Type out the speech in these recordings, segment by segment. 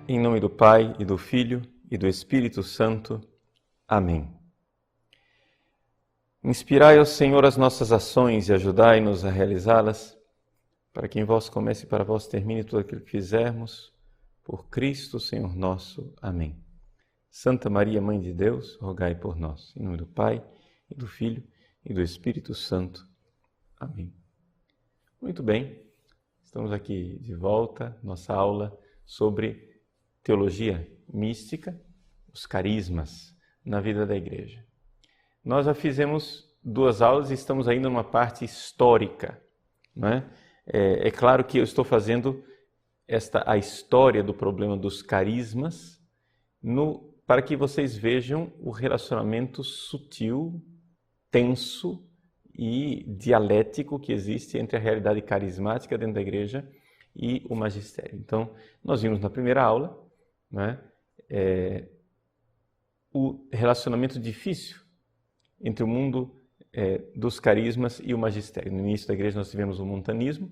Em nome do Pai, e do Filho, e do Espírito Santo. Amém. Inspirai, ó Senhor, as nossas ações e ajudai-nos a realizá-las, para que em vós comece e para vós termine tudo aquilo que fizermos. Por Cristo, Senhor nosso. Amém. Santa Maria, Mãe de Deus, rogai por nós. Em nome do Pai, e do Filho, e do Espírito Santo. Amém. Muito bem, estamos aqui de volta, nossa aula sobre teologia mística, os carismas na vida da igreja. Nós já fizemos 2 aulas e estamos ainda numa parte histórica, não é? É claro que eu estou fazendo a história do problema dos carismas para que vocês vejam o relacionamento sutil, tenso e dialético que existe entre a realidade carismática dentro da igreja e o magistério. Então, nós vimos na primeira aula, né, o relacionamento difícil entre o mundo dos carismas e o magistério. No início da igreja nós tivemos o montanismo,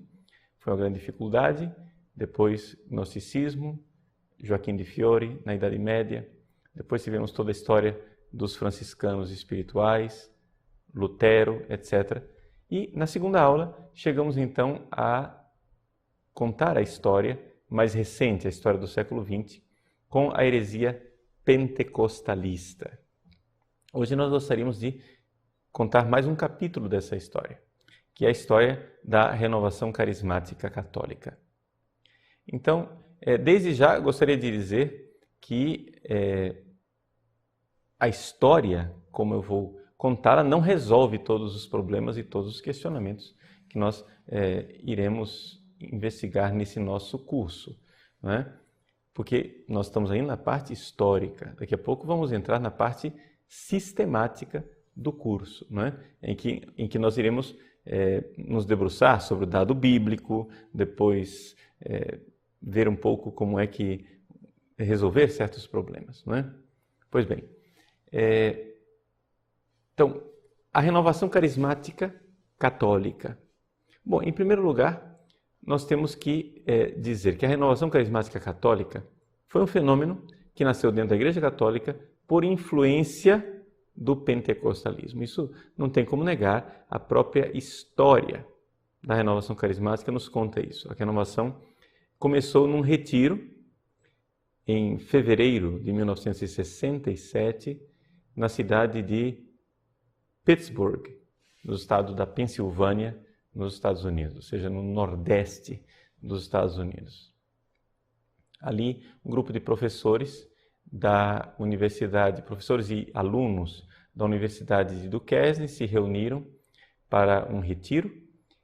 foi uma grande dificuldade, depois gnosticismo, Joaquim de Fiore na Idade Média, depois tivemos toda a história dos franciscanos espirituais, Lutero, etc. E na segunda aula chegamos então a contar a história mais recente, a história do século XX, com a heresia pentecostalista. Hoje nós gostaríamos de contar mais um capítulo dessa história, que é a história da renovação carismática católica. Então, desde já gostaria de dizer que a história, como eu vou contá-la, não resolve todos os problemas e todos os questionamentos que nós iremos investigar nesse nosso curso, não é? Porque nós estamos ainda na parte histórica. Daqui a pouco vamos entrar na parte sistemática do curso, não é? Em que nós iremos nos debruçar sobre o dado bíblico, depois ver um pouco como é que resolver certos problemas, não é? Pois bem, então, a renovação carismática católica. Bom, em primeiro lugar, nós temos que dizer que a renovação carismática católica foi um fenômeno que nasceu dentro da Igreja Católica por influência do pentecostalismo. Isso não tem como negar, a própria história da renovação carismática nos conta isso. A renovação começou num retiro em fevereiro de 1967, na cidade de Pittsburgh, no estado da Pensilvânia, nos Estados Unidos, ou seja, no nordeste dos Estados Unidos. Ali, um grupo de professores da universidade, professores e alunos da Universidade de Duquesne se reuniram para um retiro,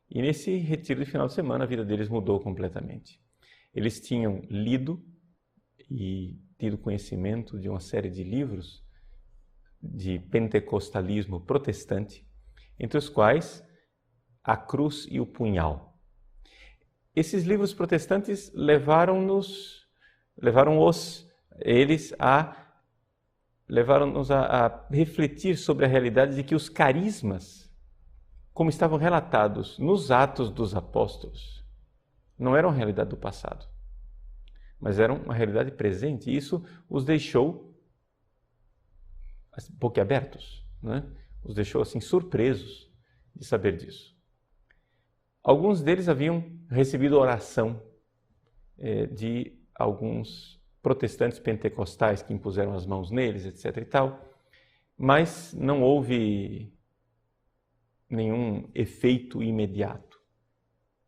e nesse retiro de final de semana a vida deles mudou completamente. Eles tinham lido e tido conhecimento de uma série de livros de pentecostalismo protestante, entre os quais A Cruz e o Punhal. Esses livros protestantes levaram-nos a refletir sobre a realidade de que os carismas, como estavam relatados nos Atos dos Apóstolos, não eram a realidade do passado, mas eram uma realidade presente. E isso os deixou boquiabertos, né? Os deixou assim surpresos de saber disso. Alguns deles haviam recebido oração de alguns protestantes pentecostais que impuseram as mãos neles, etc. e tal, mas não houve nenhum efeito imediato.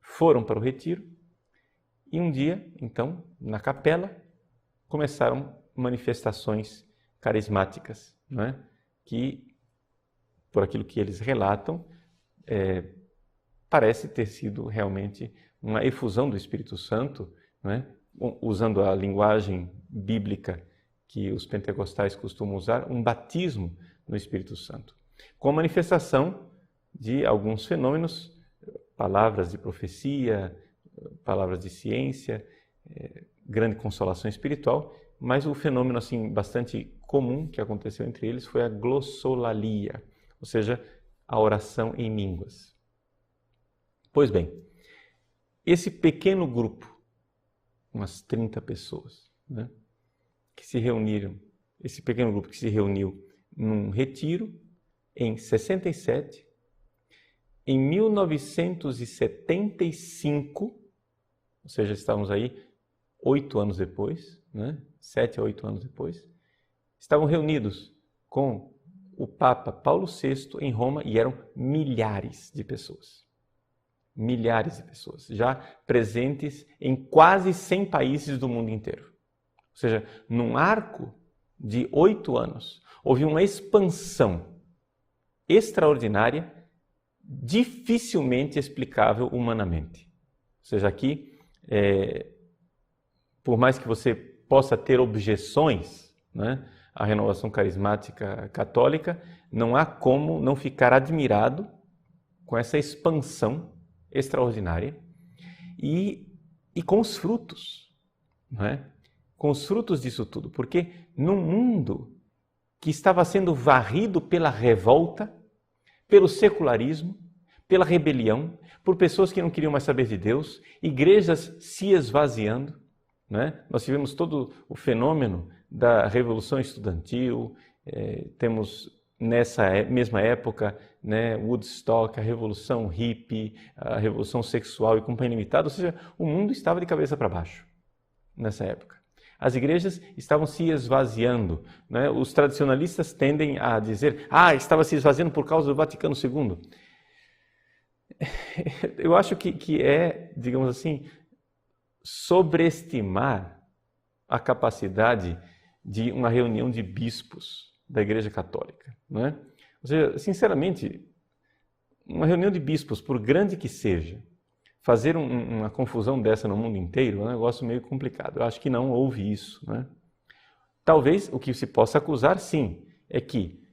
Foram para o retiro e um dia, então, na capela, começaram manifestações carismáticas, não é? Que, por aquilo que eles relatam, parece ter sido realmente uma efusão do Espírito Santo, não é? Usando a linguagem bíblica que os pentecostais costumam usar, um batismo no Espírito Santo, com a manifestação de alguns fenômenos, palavras de profecia, palavras de ciência, grande consolação espiritual, mas o fenômeno assim bastante comum que aconteceu entre eles foi a glossolalia, ou seja, a oração em línguas. Pois bem, esse pequeno grupo, umas 30 pessoas, né, que se reuniram, esse pequeno grupo que se reuniu num retiro em 67, em 1975, ou seja, estávamos aí 8 anos depois, né, 7 a 8 anos depois, estavam reunidos com o Papa Paulo VI em Roma e eram milhares de pessoas. Milhares de pessoas, já presentes em quase 100 países do mundo inteiro. Ou seja, num arco de 8 anos, houve uma expansão extraordinária, dificilmente explicável humanamente. Ou seja, aqui, por mais que você possa ter objeções, né, à renovação carismática católica, não há como não ficar admirado com essa expansão extraordinária e com os frutos, não é? Com os frutos disso tudo, porque num mundo que estava sendo varrido pela revolta, pelo secularismo, pela rebelião, por pessoas que não queriam mais saber de Deus, igrejas se esvaziando, né? Nós tivemos todo o fenômeno da Revolução Estudantil, temos nessa mesma época, né, Woodstock, a Revolução Hippie, a Revolução Sexual e Companhia Limitada, ou seja, o mundo estava de cabeça para baixo nessa época. As igrejas estavam se esvaziando, né? Os tradicionalistas tendem a dizer, estava se esvaziando por causa do Vaticano II. Eu acho que é, digamos assim, sobreestimar a capacidade de uma reunião de bispos da Igreja Católica, não é? Ou seja, sinceramente, uma reunião de bispos, por grande que seja, fazer uma confusão dessa no mundo inteiro é um negócio meio complicado. Eu acho que não houve isso, né? Talvez o que se possa acusar, sim, é que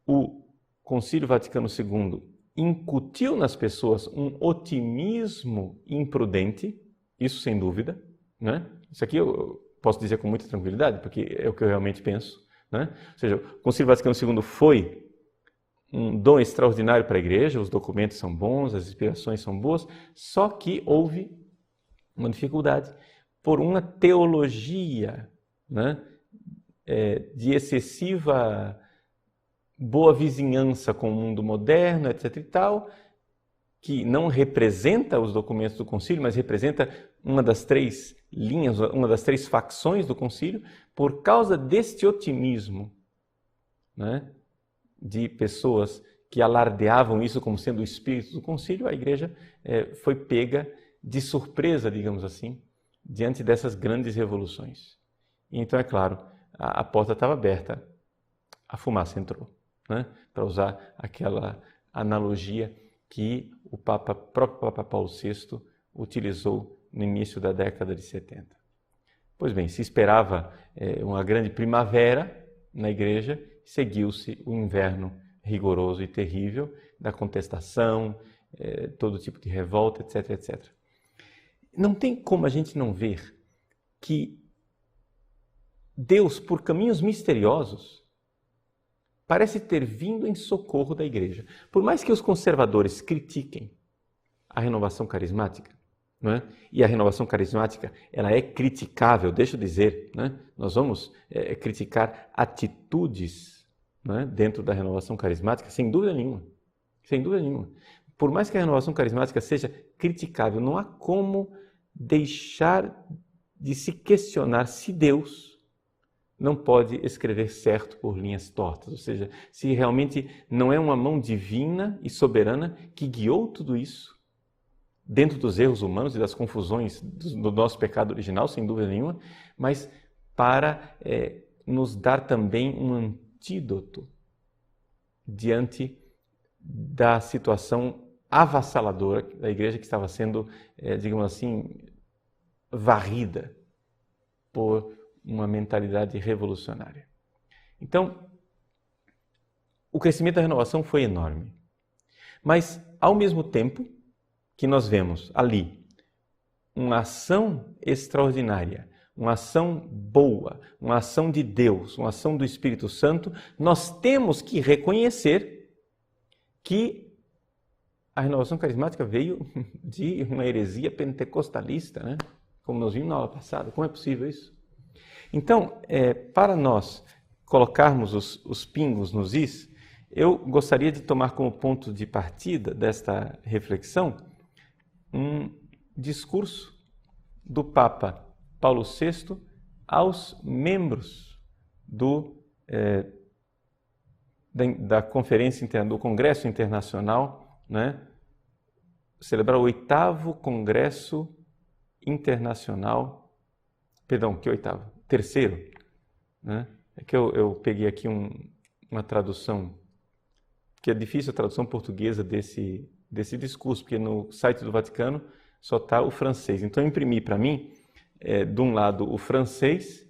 o Concílio Vaticano II incutiu nas pessoas um otimismo imprudente, isso sem dúvida, né? Isso aqui eu posso dizer com muita tranquilidade, porque é o que eu realmente penso, né? Ou seja, o Concílio Vaticano II foi um dom extraordinário para a igreja, os documentos são bons, as inspirações são boas, só que houve uma dificuldade por uma teologia, né, de excessiva boa vizinhança com o mundo moderno, etc. e tal, que não representa os documentos do concílio, mas representa uma das 3 linhas, uma das 3 facções do concílio, por causa deste otimismo, né, de pessoas que alardeavam isso como sendo o espírito do concílio, a igreja foi pega de surpresa, digamos assim, diante dessas grandes revoluções. E então, é claro, a porta estava aberta, a fumaça entrou, né? Para usar aquela analogia que o próprio Papa Paulo VI utilizou no início da década de 70. Pois bem, se esperava uma grande primavera na igreja, seguiu-se o inverno rigoroso e terrível da contestação, todo tipo de revolta, etc, etc. Não tem como a gente não ver que Deus, por caminhos misteriosos, parece ter vindo em socorro da igreja. Por mais que os conservadores critiquem a renovação carismática, não é? E a renovação carismática, ela é criticável, deixa eu dizer, né? Nós vamos criticar atitudes, né, dentro da renovação carismática, sem dúvida nenhuma. Sem dúvida nenhuma. Por mais que a renovação carismática seja criticável, não há como deixar de se questionar se Deus não pode escrever certo por linhas tortas, ou seja, se realmente não é uma mão divina e soberana que guiou tudo isso, dentro dos erros humanos e das confusões do nosso pecado original, sem dúvida nenhuma, mas para nos dar também um antídoto diante da situação avassaladora da igreja que estava sendo, digamos assim, varrida por uma mentalidade revolucionária. Então, o crescimento da renovação foi enorme. Mas, ao mesmo tempo que nós vemos ali uma ação extraordinária, uma ação boa, uma ação de Deus, uma ação do Espírito Santo, nós temos que reconhecer que a renovação carismática veio de uma heresia pentecostalista, né? Como nós vimos na aula passada. Como é possível isso? Então, para nós colocarmos os pingos nos is, eu gostaria de tomar como ponto de partida desta reflexão um discurso do Papa Paulo VI aos membros da Conferência do Congresso Internacional, né? Celebrar o 8º Congresso Internacional, perdão, que 8º? 3º, né? É que eu peguei aqui uma tradução, que é difícil a tradução portuguesa desse discurso, porque no site do Vaticano só está o francês. Então eu imprimi para mim, de um lado o francês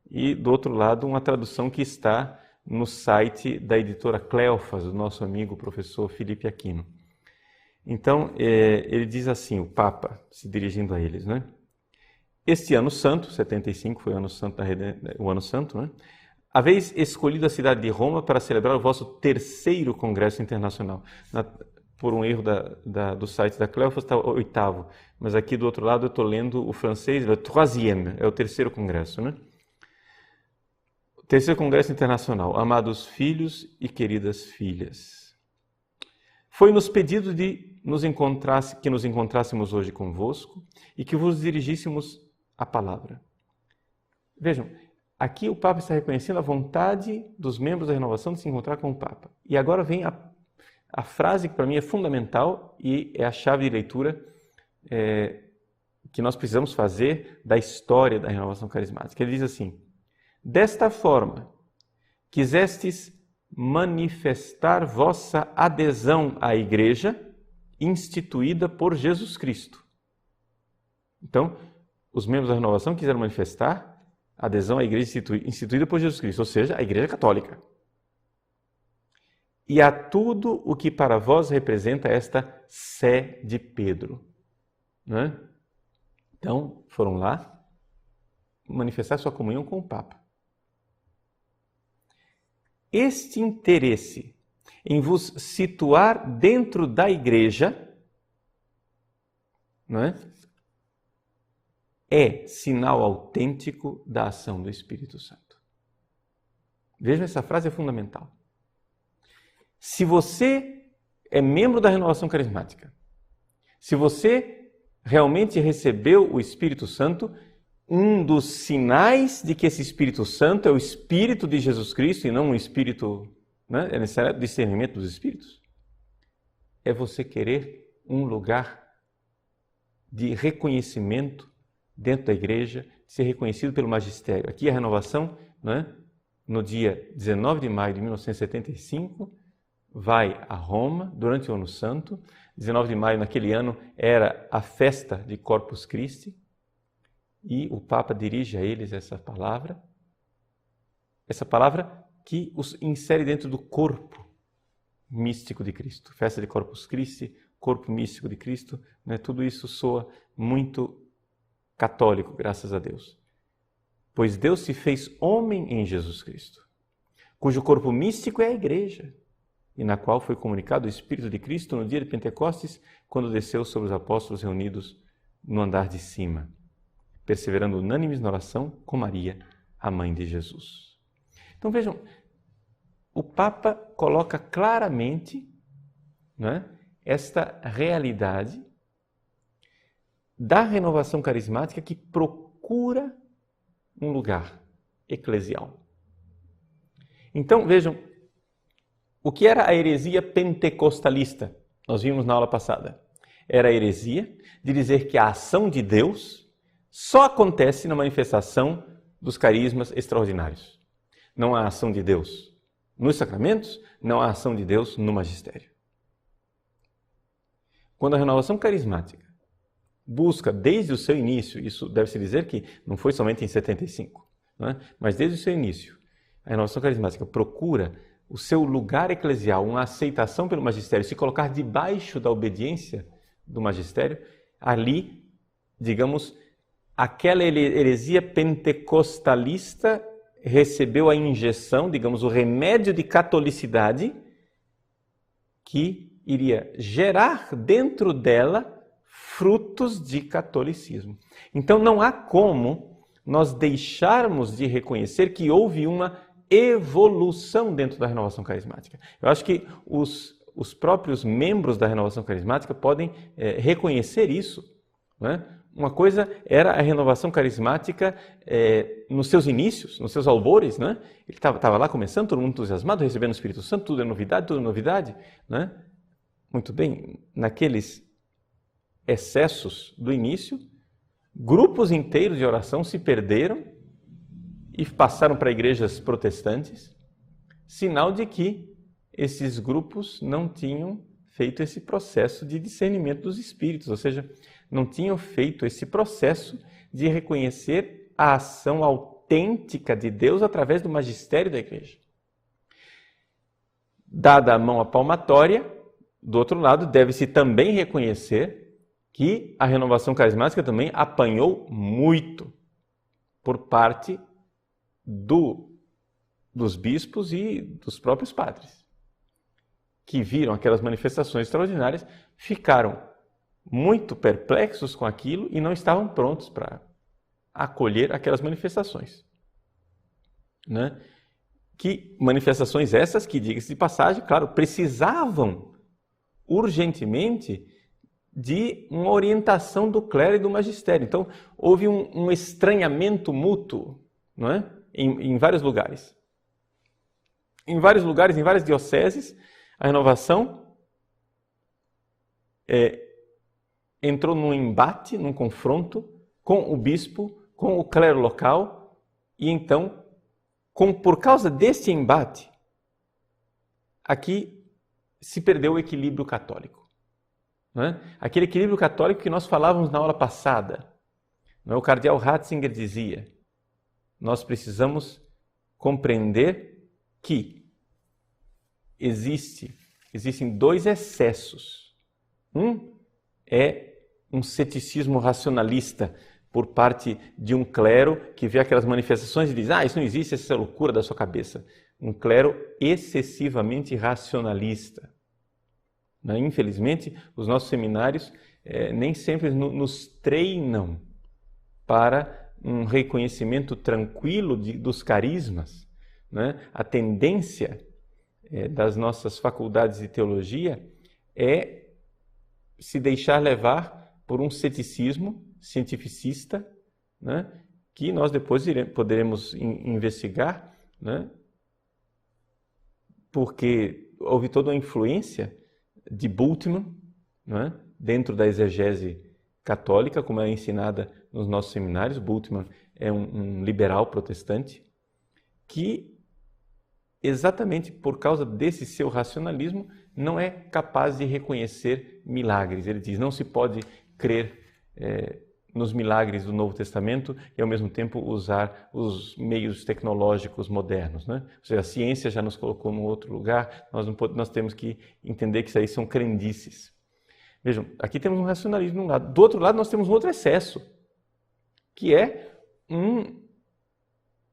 e do outro lado uma tradução que está no site da editora Cleofas, do nosso amigo professor Felipe Aquino. Então ele diz assim, o Papa, se dirigindo a eles, né? Este ano santo, 75 foi o ano santo, né? Haveis escolhido a cidade de Roma para celebrar o vosso 3º Congresso Internacional. Por um erro do site da Cleofas está o 8º, mas aqui do outro lado eu estou lendo o francês, é o 3º, é o 3º Congresso, né? 3º Congresso Internacional, amados filhos e queridas filhas. Foi-nos pedido que nos encontrássemos hoje convosco e que vos dirigíssemos a palavra. Vejam, aqui o Papa está reconhecendo a vontade dos membros da renovação de se encontrar com o Papa. E agora vem a frase que para mim é fundamental e é a chave de leitura que nós precisamos fazer da história da renovação carismática. Ele diz assim: desta forma, quisestes manifestar vossa adesão à Igreja instituída por Jesus Cristo. Então, os membros da renovação quiseram manifestar adesão à Igreja instituída por Jesus Cristo, ou seja, a Igreja Católica. E a tudo o que para vós representa esta Sé de Pedro. Né? Então, foram lá manifestar sua comunhão com o Papa. Este interesse em vos situar dentro da Igreja, não é sinal autêntico da ação do Espírito Santo. Vejam, essa frase é fundamental. Se você é membro da renovação carismática, se você realmente recebeu o Espírito Santo, um dos sinais de que esse Espírito Santo é o Espírito de Jesus Cristo e não um Espírito, né? É necessário discernimento dos Espíritos, é você querer um lugar de reconhecimento dentro da igreja, de ser reconhecido pelo magistério. Aqui a renovação, né? No dia 19 de maio de 1975, vai a Roma durante o Ano Santo. 19 de maio, naquele ano, era a festa de Corpus Christi. E o Papa dirige a eles essa palavra que os insere dentro do corpo místico de Cristo. Festa de Corpus Christi, corpo místico de Cristo, né? Tudo isso soa muito católico, graças a Deus. Pois Deus se fez homem em Jesus Cristo, cujo corpo místico é a igreja, e na qual foi comunicado o Espírito de Cristo no dia de Pentecostes, quando desceu sobre os apóstolos reunidos no andar de cima, perseverando unânimes na oração com Maria, a mãe de Jesus. Então vejam, o Papa coloca claramente, né, esta realidade da renovação carismática que procura um lugar eclesial. Então vejam, o que era a heresia pentecostalista? Nós vimos na aula passada. Era a heresia de dizer que a ação de Deus só acontece na manifestação dos carismas extraordinários. Não há ação de Deus nos sacramentos, não há ação de Deus no magistério. Quando a renovação carismática busca desde o seu início, isso deve-se dizer que não foi somente em 75, né? Mas desde o seu início, a renovação carismática procura o seu lugar eclesial, uma aceitação pelo magistério, se colocar debaixo da obediência do magistério, ali digamos, aquela heresia pentecostalista recebeu a injeção, digamos, o remédio de catolicidade que iria gerar dentro dela frutos de catolicismo. Então não há como nós deixarmos de reconhecer que houve uma evolução dentro da renovação carismática. Eu acho que os próprios membros da renovação carismática podem reconhecer isso, né? Uma coisa era a renovação carismática nos seus inícios, nos seus albores, né? Ele estava lá começando, todo mundo entusiasmado, recebendo o Espírito Santo, tudo é novidade, né? Muito bem, naqueles excessos do início, grupos inteiros de oração se perderam e passaram para igrejas protestantes, sinal de que esses grupos não tinham feito esse processo de discernimento dos espíritos, ou seja, não tinham feito esse processo de reconhecer a ação autêntica de Deus através do magistério da igreja. Dada a mão à palmatória, do outro lado, deve-se também reconhecer que a renovação carismática também apanhou muito por parte dos bispos e dos próprios padres, que viram aquelas manifestações extraordinárias, ficaram muito perplexos com aquilo e não estavam prontos para acolher aquelas manifestações, né? Que manifestações essas que, diga-se de passagem, claro, precisavam urgentemente de uma orientação do clero e do magistério. Então, houve um estranhamento mútuo, não é? Em vários lugares. Em vários lugares, em várias dioceses, a renovação entrou num embate, num confronto com o bispo, com o clero local, e então, por causa desse embate, aqui se perdeu o equilíbrio católico. Não é? Aquele equilíbrio católico que nós falávamos na aula passada. Não é? O cardeal Ratzinger dizia: nós precisamos compreender que existem dois excessos. Um é um ceticismo racionalista por parte de um clero que vê aquelas manifestações e diz: isso não existe, essa é loucura da sua cabeça. Um clero excessivamente racionalista. Infelizmente, os nossos seminários nem sempre nos treinam para um reconhecimento tranquilo dos carismas, né? A tendência das nossas faculdades de teologia é se deixar levar por um ceticismo cientificista, né? Que nós depois poderemos investigar, né? Porque houve toda uma influência de Bultmann, né? Dentro da exegese católica, como é ensinada nos nossos seminários. Bultmann é um liberal protestante que, exatamente por causa desse seu racionalismo, não é capaz de reconhecer milagres. Ele diz: não se pode crer nos milagres do Novo Testamento e, ao mesmo tempo, usar os meios tecnológicos modernos, né? Ou seja, a ciência já nos colocou num outro lugar, nós temos que entender que isso aí são crendices. Vejam, aqui temos um racionalismo de um lado. Do outro lado, nós temos um outro excesso, que é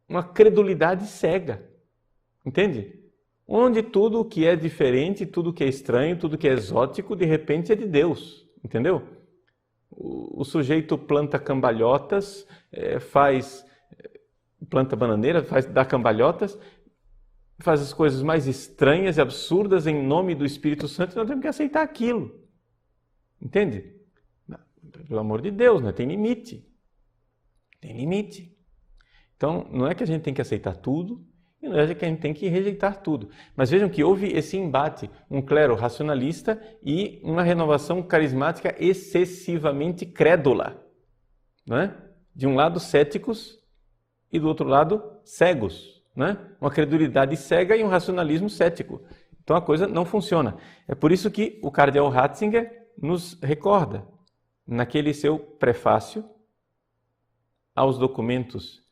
uma credulidade cega. Entende? Onde tudo o que é diferente, tudo o que é estranho, tudo o que é exótico, de repente é de Deus. Entendeu? O sujeito planta cambalhotas, planta bananeira, dá cambalhotas, faz as coisas mais estranhas e absurdas em nome do Espírito Santo, e nós temos que aceitar aquilo. Entende? Pelo amor de Deus, né? Tem limite. Tem limite. Então, não é que a gente tem que aceitar tudo, e não é que a gente tem que rejeitar tudo. Mas vejam que houve esse embate, um clero racionalista e uma renovação carismática excessivamente crédula. Não é? De um lado, céticos, e do outro lado, cegos. Não é? Uma credulidade cega e um racionalismo cético. Então a coisa não funciona. É por isso que o cardeal Ratzinger nos recorda, naquele seu prefácio aos documentos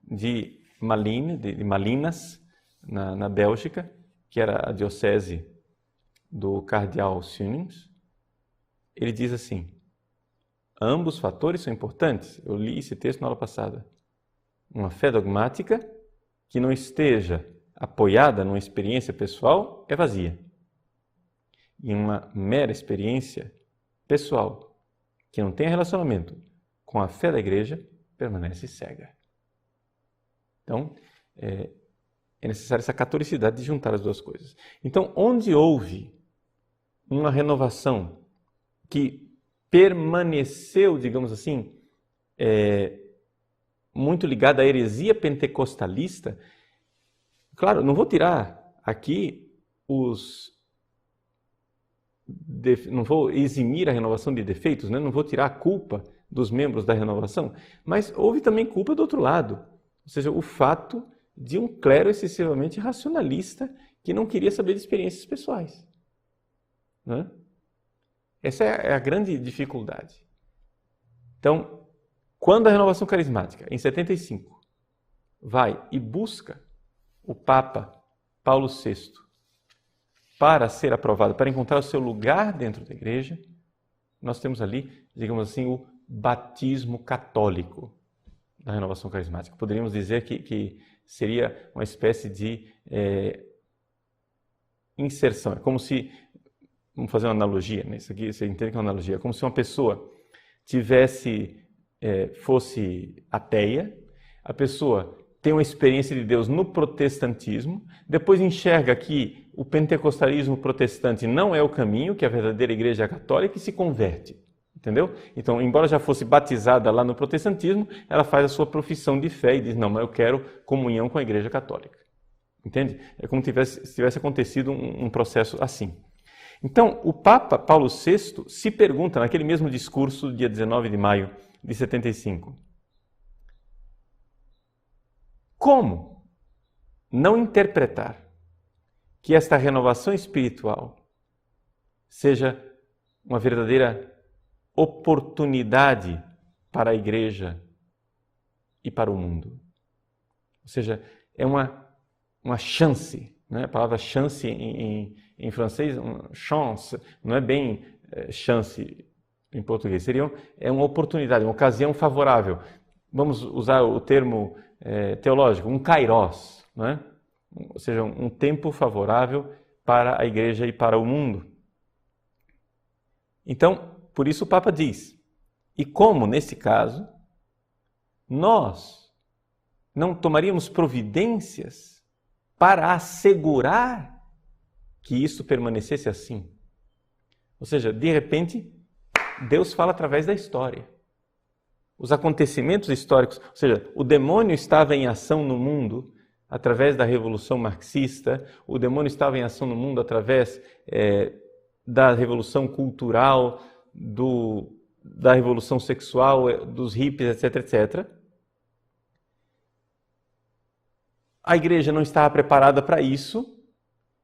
de Malinas, na Bélgica, que era a diocese do cardeal Sunings. Ele diz assim: Ambos fatores são importantes. Eu li esse texto na aula passada. Uma fé dogmática que não esteja apoiada numa experiência pessoal é vazia. E uma mera experiência pessoal que não tenha relacionamento com a fé da igreja permanece cega. Então, é necessária essa catolicidade de juntar as duas coisas. Então, onde houve uma renovação que permaneceu, digamos assim, muito ligada à heresia pentecostalista, claro, não vou tirar aqui não vou eximir a renovação de defeitos, né? Não vou tirar a culpa dos membros da renovação, mas houve também culpa do outro lado, ou seja, o fato de um clero excessivamente racionalista que não queria saber de experiências pessoais, né? Essa é a grande dificuldade. Então, quando a renovação carismática, em 75, vai e busca o Papa Paulo VI para ser aprovado, para encontrar o seu lugar dentro da igreja, nós temos ali, digamos assim, o batismo católico da renovação carismática. Poderíamos dizer que seria uma espécie de inserção. É como se, vamos fazer uma analogia, né? Isso aqui você entende que é uma analogia, é como se uma pessoa fosse ateia, a pessoa tem uma experiência de Deus no protestantismo, depois enxerga que o pentecostalismo protestante não é o caminho, que a verdadeira igreja é a católica, e se converte. Entendeu? Então, embora já fosse batizada lá no protestantismo, ela faz a sua profissão de fé e diz, não, mas eu quero comunhão com a igreja católica. Entende? É como se tivesse acontecido um processo assim. Então, o Papa Paulo VI se pergunta, naquele mesmo discurso, dia 19 de maio de 75, como não interpretar que esta renovação espiritual seja uma verdadeira oportunidade para a igreja e para o mundo? Ou seja, é uma chance, né? A palavra chance em francês, chance, não é bem chance em português, é uma oportunidade, uma ocasião favorável. Vamos usar o termo teológico, um kairos, né? Ou seja, um tempo favorável para a igreja e para o mundo. Então, por isso o Papa diz, e como, nesse caso, nós não tomaríamos providências para assegurar que isso permanecesse assim? Ou seja, de repente, Deus fala através da história. Os acontecimentos históricos, ou seja, o demônio estava em ação no mundo através da Revolução Marxista, o demônio estava em ação no mundo através da Revolução Cultural, da Revolução Sexual, dos hippies, etc, etc. A igreja não estava preparada para isso,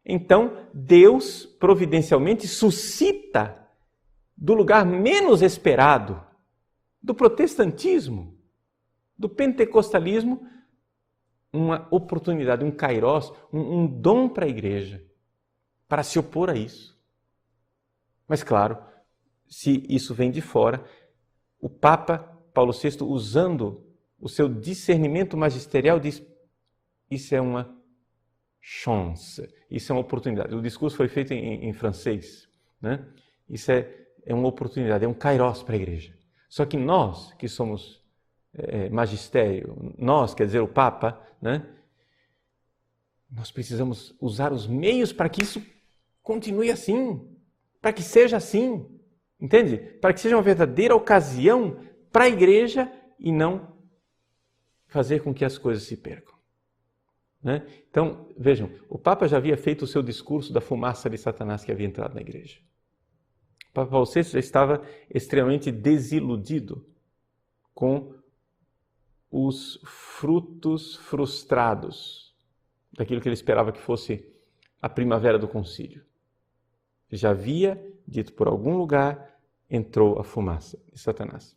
então Deus providencialmente suscita do lugar menos esperado, do protestantismo, do pentecostalismo, uma oportunidade, um kairos, um dom para a igreja, para se opor a isso. Mas claro, se isso vem de fora, o Papa Paulo VI, usando o seu discernimento magisterial, diz, isso é uma chance, isso é uma oportunidade. O discurso foi feito em francês, né? Isso é uma oportunidade, é um kairos para a igreja. Só que nós, que somos magistério, nós, quer dizer, o Papa, né? Nós precisamos usar os meios para que isso continue assim, para que seja assim, entende? Para que seja uma verdadeira ocasião para a igreja e não fazer com que as coisas se percam, né? Então, vejam, o Papa já havia feito o seu discurso da fumaça de Satanás que havia entrado na igreja. O Papa Paulo VI já estava extremamente desiludido com os frutos frustrados daquilo que ele esperava que fosse a primavera do concílio. Já havia dito por algum lugar, entrou a fumaça de Satanás.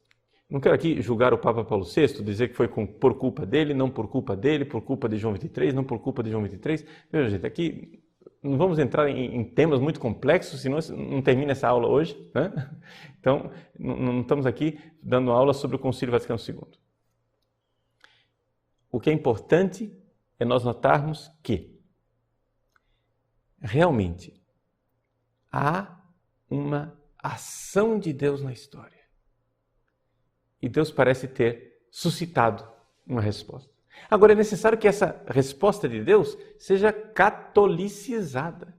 Não quero aqui julgar o Papa Paulo VI, dizer que foi por culpa dele, não por culpa dele, por culpa de João XXIII, não por culpa de João XXIII. Veja, gente, aqui não vamos entrar em temas muito complexos, senão não termina essa aula hoje, né? Então, não estamos aqui dando aula sobre o Concílio Vaticano II. O que é importante é nós notarmos que realmente há uma ação de Deus na história. E Deus parece ter suscitado uma resposta. Agora, é necessário que essa resposta de Deus seja catolicizada.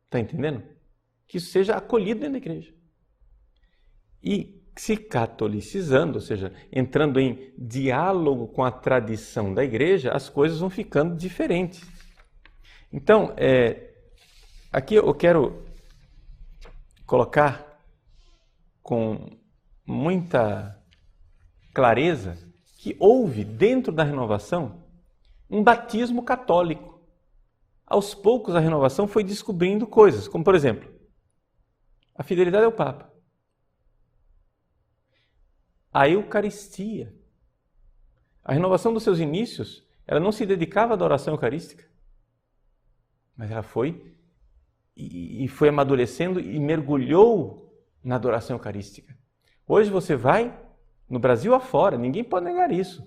Está entendendo? Que isso seja acolhido dentro da igreja. E se catolicizando, ou seja, entrando em diálogo com a tradição da igreja, as coisas vão ficando diferentes. Então, aqui eu quero colocar com muita clareza que houve dentro da renovação um batismo católico. Aos poucos a renovação foi descobrindo coisas, como por exemplo, a fidelidade ao Papa, a Eucaristia. A renovação dos seus inícios, ela não se dedicava à adoração eucarística, mas ela foi amadurecendo e mergulhou na adoração eucarística. Hoje você vai no Brasil afora, ninguém pode negar isso,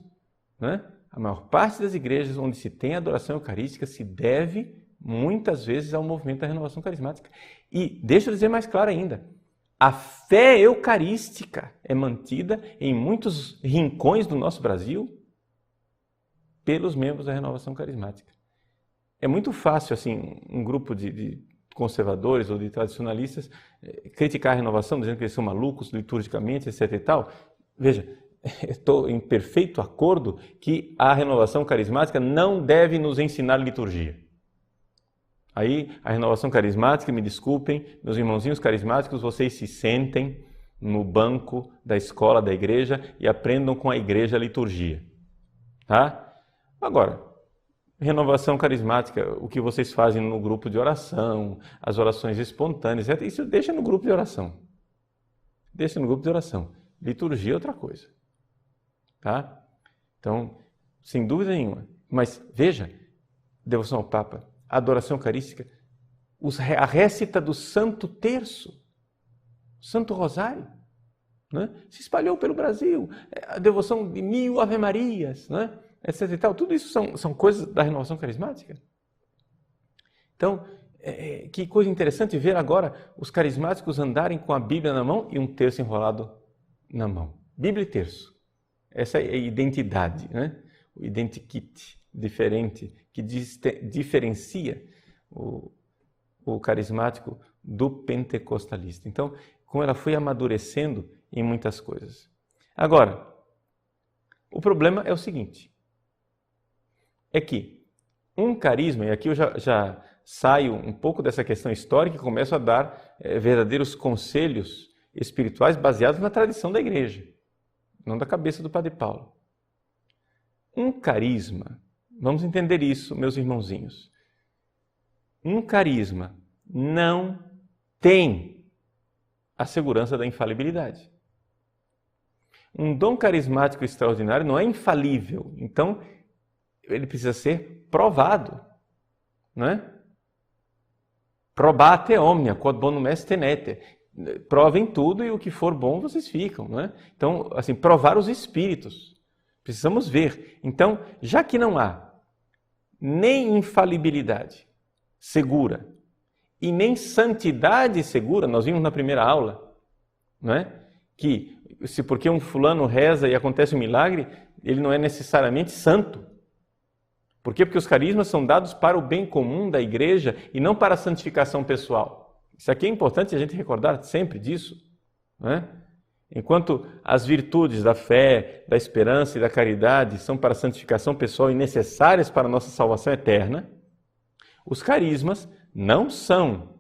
né? A maior parte das igrejas onde se tem adoração eucarística se deve muitas vezes ao movimento da renovação carismática. E deixa eu dizer mais claro ainda, a fé eucarística é mantida em muitos rincões do nosso Brasil pelos membros da renovação carismática. É muito fácil, assim, um grupo de conservadores ou de tradicionalistas criticar a renovação, dizendo que eles são malucos liturgicamente, etc. e tal. Veja, estou em perfeito acordo que a renovação carismática não deve nos ensinar liturgia. Aí, a renovação carismática, me desculpem, meus irmãozinhos carismáticos, vocês se sentem no banco da escola da igreja e aprendam com a igreja a liturgia. Tá? Agora, renovação carismática, o que vocês fazem no grupo de oração, as orações espontâneas, isso deixa no grupo de oração. Deixa no grupo de oração. Liturgia é outra coisa. Tá? Então, sem dúvida nenhuma. Mas veja, devoção ao Papa, a adoração eucarística, a récita do Santo Terço, Santo Rosário, né? Se espalhou pelo Brasil, a devoção de 1000 Ave-Marias, né? Etc. e tal. Tudo isso são coisas da renovação carismática. Então, que coisa interessante ver agora os carismáticos andarem com a Bíblia na mão e um terço enrolado na mão. Bíblia e terço. Essa é a identidade, né? O identikit diferente, que diferencia o carismático do pentecostalista. Então, como ela foi amadurecendo em muitas coisas. Agora, o problema é o seguinte, é que um carisma, e aqui eu já saio um pouco dessa questão histórica e começo a dar verdadeiros conselhos espirituais baseados na tradição da igreja, não da cabeça do Padre Paulo. Um carisma, vamos entender isso, meus irmãozinhos, um carisma não tem a segurança da infalibilidade. Um dom carismático extraordinário não é infalível, então ele precisa ser provado, né? Probate omnia, quod bonum est tenete. Provem tudo e o que for bom vocês ficam, né? Então, assim, provar os espíritos. Precisamos ver. Então, já que não há nem infalibilidade segura e nem santidade segura, nós vimos na primeira aula, né? Que se porque um fulano reza e acontece um milagre, ele não é necessariamente santo. Por quê? Porque os carismas são dados para o bem comum da igreja e não para a santificação pessoal. Isso aqui é importante a gente recordar sempre disso, né? Enquanto as virtudes da fé, da esperança e da caridade são para a santificação pessoal e necessárias para a nossa salvação eterna, os carismas não são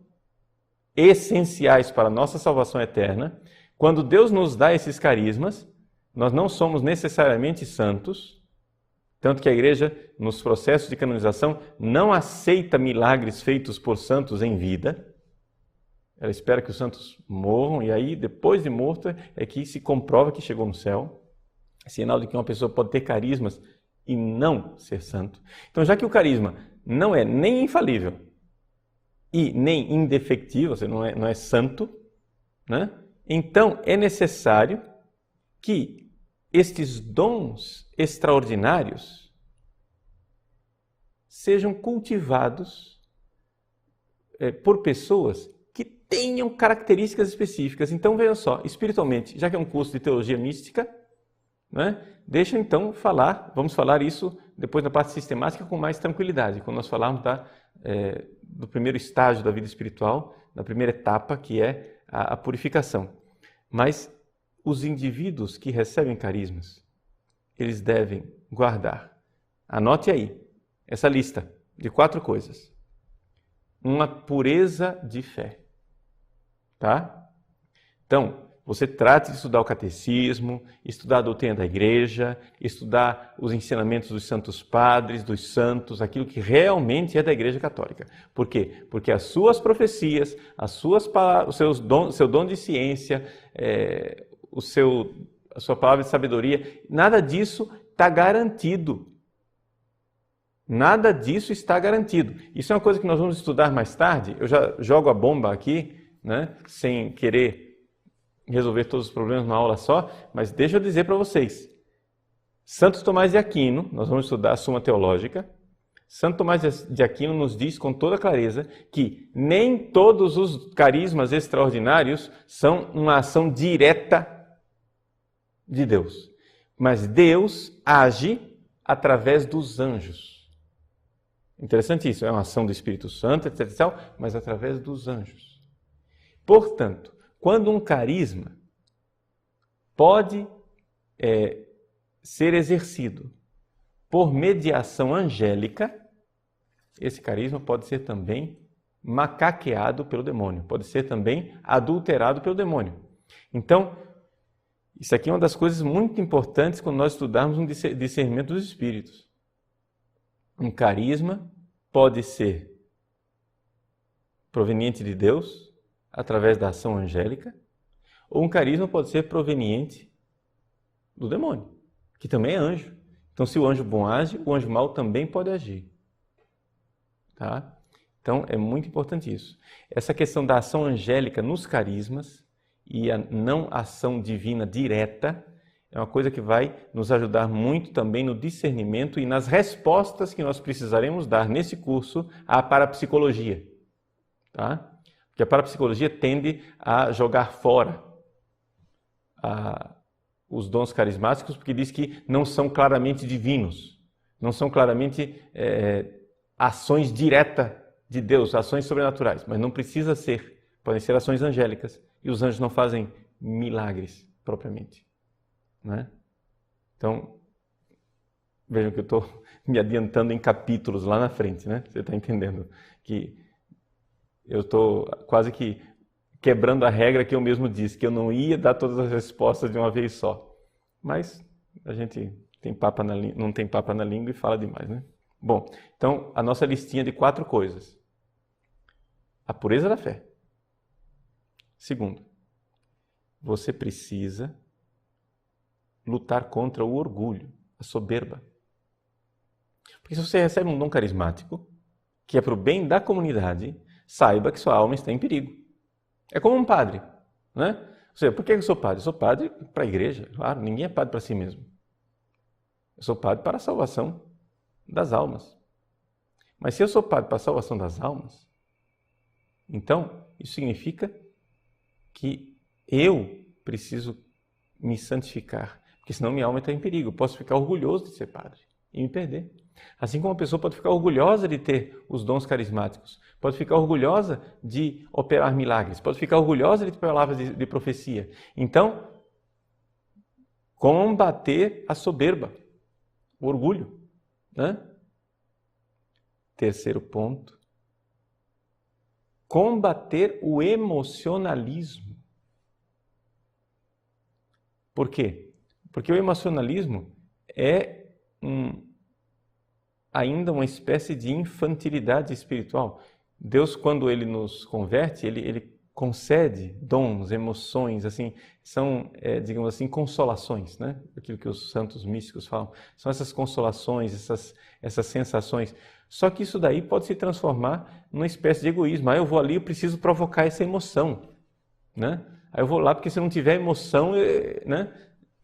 essenciais para a nossa salvação eterna. Quando Deus nos dá esses carismas, nós não somos necessariamente santos, tanto que a igreja, nos processos de canonização, não aceita milagres feitos por santos em vida. Ela espera que os santos morram e aí, depois de morto, é que se comprova que chegou no céu. É sinal de que uma pessoa pode ter carismas e não ser santo. Então, já que o carisma não é nem infalível, e nem indefectível, você não é santo, né? Então é necessário que estes dons extraordinários sejam cultivados por pessoas que tenham características específicas. Então, vejam só, espiritualmente, já que é um curso de teologia mística, né, deixa então vamos falar isso depois na parte sistemática com mais tranquilidade, quando nós falarmos do primeiro estágio da vida espiritual, da primeira etapa, que é a purificação. Mas os indivíduos que recebem carismas, eles devem guardar. Anote aí essa lista de 4 coisas. Uma pureza de fé, tá? Então, você trata de estudar o catecismo, estudar a doutrina da igreja, estudar os ensinamentos dos santos padres, dos santos, aquilo que realmente é da igreja católica. Por quê? Porque as suas profecias, o seu dom de ciência, a sua palavra de sabedoria, nada disso está garantido. Nada disso está garantido. Isso é uma coisa que nós vamos estudar mais tarde. Eu já jogo a bomba aqui, né, sem querer resolver todos os problemas numa aula só, mas deixa eu dizer para vocês. Santo Tomás de Aquino, nós vamos estudar a Suma Teológica. Santo Tomás de Aquino nos diz com toda clareza que nem todos os carismas extraordinários são uma ação direta de Deus. Mas Deus age através dos anjos. Interessante isso, é uma ação do Espírito Santo, etc., mas através dos anjos. Portanto, quando um carisma pode ser exercido por mediação angélica, esse carisma pode ser também macaqueado pelo demônio, pode ser também adulterado pelo demônio. Então, isso aqui é uma das coisas muito importantes quando nós estudarmos um discernimento dos espíritos. Um carisma pode ser proveniente de Deus, através da ação angélica, ou um carisma pode ser proveniente do demônio, que também é anjo. Então, se o anjo bom age, o anjo mau também pode agir. Tá? Então, é muito importante isso. Essa questão da ação angélica nos carismas e a não ação divina direta é uma coisa que vai nos ajudar muito também no discernimento e nas respostas que nós precisaremos dar nesse curso à parapsicologia. Tá? Porque a parapsicologia tende a jogar fora os dons carismáticos, porque diz que não são claramente divinos, não são claramente ações diretas de Deus, ações sobrenaturais, mas não precisa ser, podem ser ações angélicas, e os anjos não fazem milagres propriamente. Né? Então, vejam que eu estou me adiantando em capítulos lá na frente, né? Você está entendendo que eu estou quase que quebrando a regra que eu mesmo disse, que eu não ia dar todas as respostas de uma vez só. Mas a gente não tem papa na língua e fala demais, né? Bom, então a nossa listinha de 4 coisas. A pureza da fé. Segundo, você precisa lutar contra o orgulho, a soberba. Porque se você recebe um dom carismático, que é para o bem da comunidade, saiba que sua alma está em perigo. É como um padre, né? Ou seja, por que eu sou padre? Eu sou padre para a igreja, claro, ninguém é padre para si mesmo. Eu sou padre para a salvação das almas. Mas se eu sou padre para a salvação das almas, então isso significa que eu preciso me santificar, porque senão minha alma está em perigo. Eu posso ficar orgulhoso de ser padre e me perder. Assim como a pessoa pode ficar orgulhosa de ter os dons carismáticos, pode ficar orgulhosa de operar milagres, pode ficar orgulhosa de ter palavras de profecia. Então, combater a soberba, o orgulho, né? Terceiro ponto, combater o emocionalismo. Por quê? Porque o emocionalismo é ainda uma espécie de infantilidade espiritual. Deus, quando Ele nos converte, Ele concede dons, emoções, assim, são, digamos assim, consolações, né? Aquilo que os santos místicos falam. São essas consolações, essas sensações. Só que isso daí pode se transformar numa espécie de egoísmo. Eu vou ali, eu preciso provocar essa emoção, né? Aí eu vou lá porque se não tiver emoção, né?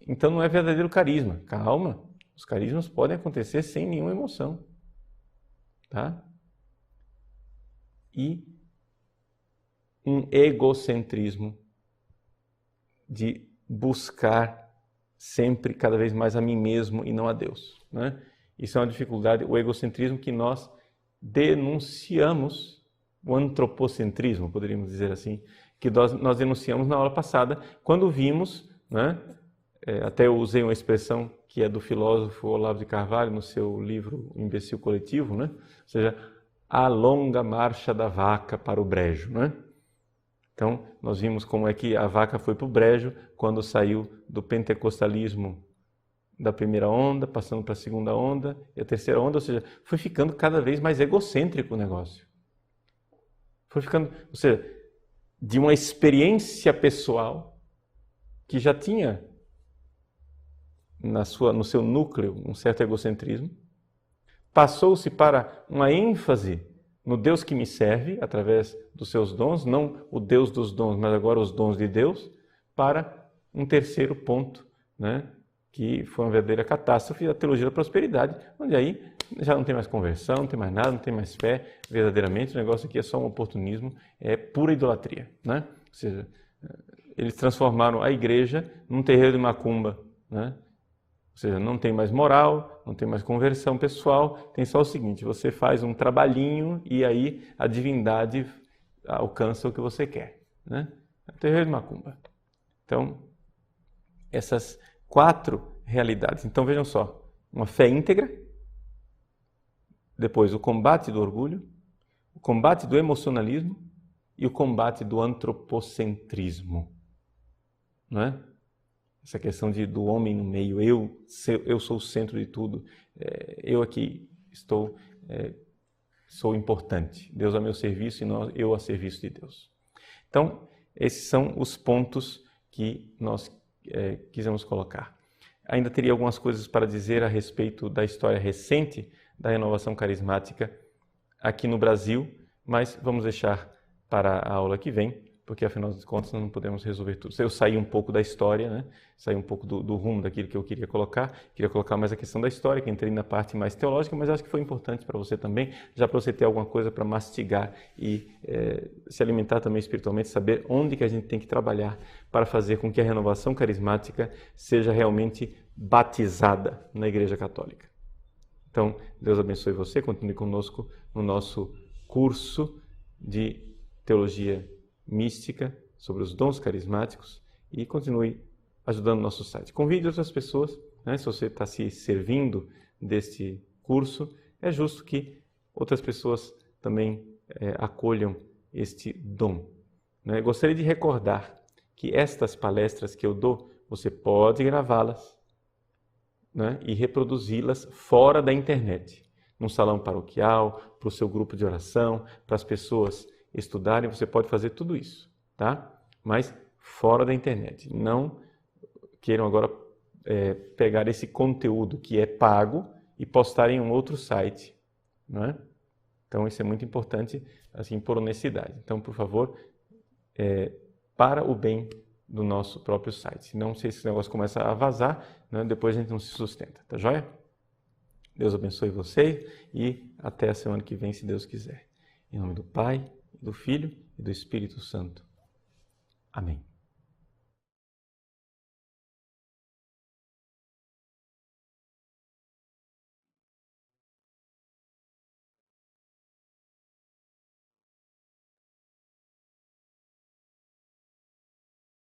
Então não é verdadeiro carisma. Calma, os carismas podem acontecer sem nenhuma emoção, tá? E um egocentrismo de buscar sempre, cada vez mais a mim mesmo e não a Deus, né? Isso é uma dificuldade, o egocentrismo que nós denunciamos, o antropocentrismo, poderíamos dizer assim, que nós denunciamos na aula passada, quando vimos, né? Até eu usei uma expressão que é do filósofo Olavo de Carvalho no seu livro O Imbecil Coletivo, né? Ou seja, a longa marcha da vaca para o brejo, né? Então, nós vimos como é que a vaca foi para o brejo quando saiu do pentecostalismo da primeira onda, passando para a segunda onda e a terceira onda, ou seja, foi ficando cada vez mais egocêntrico o negócio. Foi ficando, ou seja, de uma experiência pessoal que já tinha no seu núcleo um certo egocentrismo, passou-se para uma ênfase no Deus que me serve, através dos seus dons, não o Deus dos dons, mas agora os dons de Deus, para um terceiro ponto, né? Que foi uma verdadeira catástrofe, a teologia da prosperidade, onde aí já não tem mais conversão, não tem mais nada, não tem mais fé, verdadeiramente o negócio aqui é só um oportunismo, é pura idolatria, né? Ou seja, eles transformaram a igreja num terreiro de macumba, né? Ou seja, não tem mais moral, não tem mais conversão pessoal, tem só o seguinte, você faz um trabalhinho e aí a divindade alcança o que você quer, né? É o terreiro de macumba. Então, essas 4 realidades. Então, vejam só, uma fé íntegra, depois o combate do orgulho, o combate do emocionalismo e o combate do antropocentrismo, não é? Essa questão do homem no meio, eu sou o centro de tudo, eu aqui sou importante, Deus a meu serviço e eu a serviço de Deus. Então, esses são os pontos que nós quisemos colocar. Ainda teria algumas coisas para dizer a respeito da história recente da renovação carismática aqui no Brasil, mas vamos deixar para a aula que vem, porque afinal de contas nós não podemos resolver tudo. Eu saí um pouco da história, né? Saí um pouco do rumo daquilo que eu queria colocar mais a questão da história, que entrei na parte mais teológica, mas acho que foi importante para você também, já para você ter alguma coisa para mastigar e se alimentar também espiritualmente, saber onde que a gente tem que trabalhar para fazer com que a renovação carismática seja realmente batizada na Igreja Católica. Então, Deus abençoe você, continue conosco no nosso curso de Teologia Mística sobre os dons carismáticos e continue ajudando o nosso site. Convide outras pessoas, né? Se você está se servindo deste curso, é justo que outras pessoas também acolham este dom, né? Gostaria de recordar que estas palestras que eu dou, você pode gravá-las, né? E reproduzi-las fora da internet, num salão paroquial, para o seu grupo de oração, para as pessoas estudarem, você pode fazer tudo isso, tá? Mas fora da internet. Não queiram agora pegar esse conteúdo que é pago e postar em um outro site, não é? Então isso é muito importante, assim, por honestidade. Então, por favor, para o bem do nosso próprio site. Senão, se esse negócio começa a vazar, né, depois a gente não se sustenta, tá joia? Deus abençoe você e até a semana que vem, se Deus quiser. Em nome do Pai, do Filho e do Espírito Santo. Amém.